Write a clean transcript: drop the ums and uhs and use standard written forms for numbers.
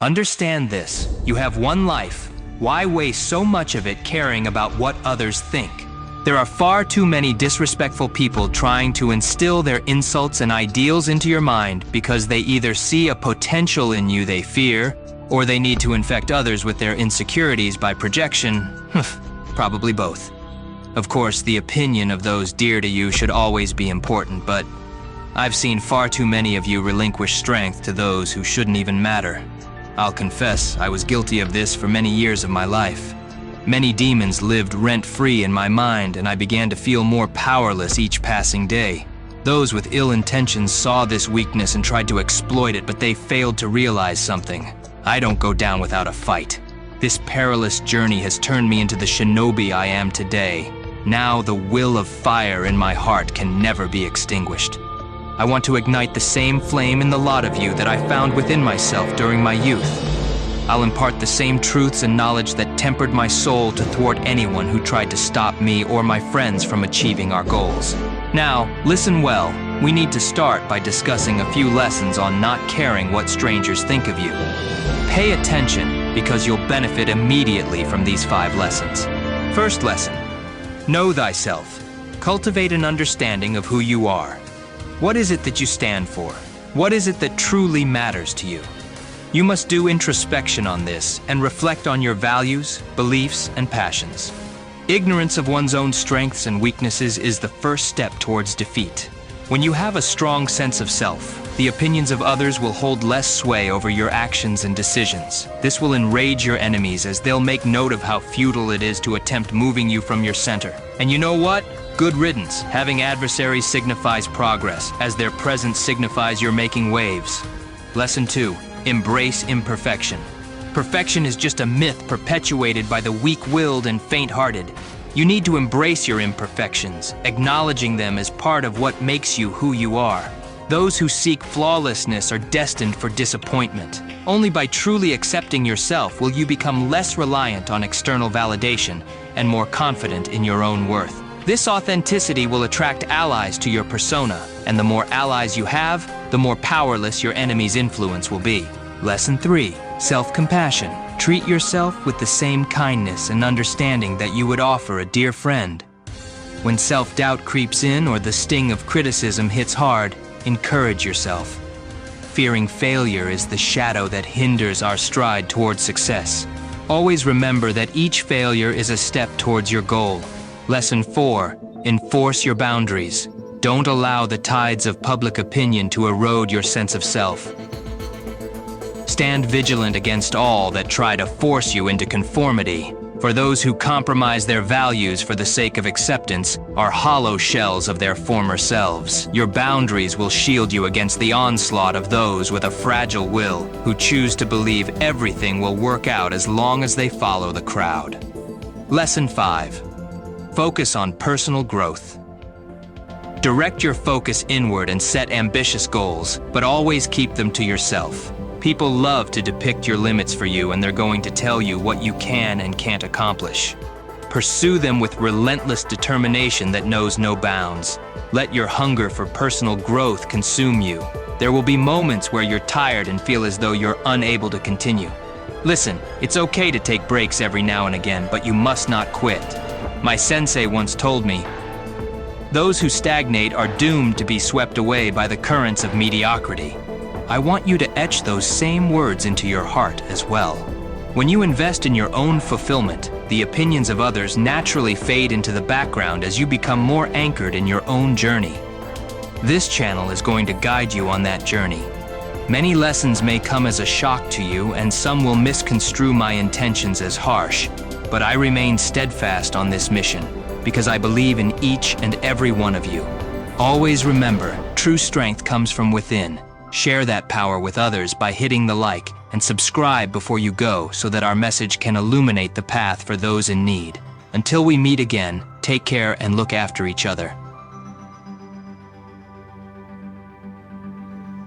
Understand this. You have one life. Why waste so much of it caring about what others think? There are far too many disrespectful people trying to instill their insults and ideals into your mind because they either see a potential in you they fear, or they need to infect others with their insecurities by projection. Probably both. Of course, the opinion of those dear to you should always be important, but I've seen far too many of you relinquish strength to those who shouldn't even matter. I'll confess, I was guilty of this for many years of my life. Many demons lived rent-free in my mind, and I began to feel more powerless each passing day. Those with ill intentions saw this weakness and tried to exploit it, but they failed to realize something. I don't go down without a fight. This perilous journey has turned me into the shinobi I am today. Now the will of fire in my heart can never be extinguished. I want to ignite the same flame in the lot of you that I found within myself during my youth. I'll impart the same truths and knowledge that tempered my soul to thwart anyone who tried to stop me or my friends from achieving our goals. Now, listen well. We need to start by discussing a few lessons on not caring what strangers think of you. Pay attention, because you'll benefit immediately from these 5 lessons. First lesson: know thyself. Cultivate an understanding of who you are. What is it that you stand for? What is it that truly matters to you? You must do introspection on this and reflect on your values, beliefs, and passions. Ignorance of one's own strengths and weaknesses is the first step towards defeat. When you have a strong sense of self, the opinions of others will hold less sway over your actions and decisions. This will enrage your enemies, as they'll make note of how futile it is to attempt moving you from your center. And you know what? Good riddance. Having adversaries signifies progress, as their presence signifies you're making waves. Lesson 2. Embrace imperfection. Perfection is just a myth perpetuated by the weak-willed and faint-hearted. You need to embrace your imperfections, acknowledging them as part of what makes you who you are. Those who seek flawlessness are destined for disappointment. Only by truly accepting yourself will you become less reliant on external validation and more confident in your own worth. This authenticity will attract allies to your persona, and the more allies you have, the more powerless your enemy's influence will be. Lesson 3. Self-compassion. Treat yourself with the same kindness and understanding that you would offer a dear friend. When self-doubt creeps in or the sting of criticism hits hard, encourage yourself. Fearing failure is the shadow that hinders our stride towards success. Always remember that each failure is a step towards your goal. Lesson 4. Enforce your boundaries. Don't allow the tides of public opinion to erode your sense of self. Stand vigilant against all that try to force you into conformity, for those who compromise their values for the sake of acceptance are hollow shells of their former selves. Your boundaries will shield you against the onslaught of those with a fragile will who choose to believe everything will work out as long as they follow the crowd. Lesson 5. Focus on personal growth. Direct your focus inward and set ambitious goals, but always keep them to yourself. People love to depict your limits for you, and they're going to tell you what you can and can't accomplish. Pursue them with relentless determination that knows no bounds. Let your hunger for personal growth consume you. There will be moments where you're tired and feel as though you're unable to continue. Listen, it's okay to take breaks every now and again, but you must not quit. My sensei once told me, those who stagnate are doomed to be swept away by the currents of mediocrity. I want you to etch those same words into your heart as well. When you invest in your own fulfillment, the opinions of others naturally fade into the background as you become more anchored in your own journey. This channel is going to guide you on that journey. Many lessons may come as a shock to you, and some will misconstrue my intentions as harsh, but I remain steadfast on this mission because I believe in each and every one of you. Always remember, true strength comes from within. Share that power with others by hitting the like and subscribe before you go so that our message can illuminate the path for those in need. Until we meet again, take care and look after each other.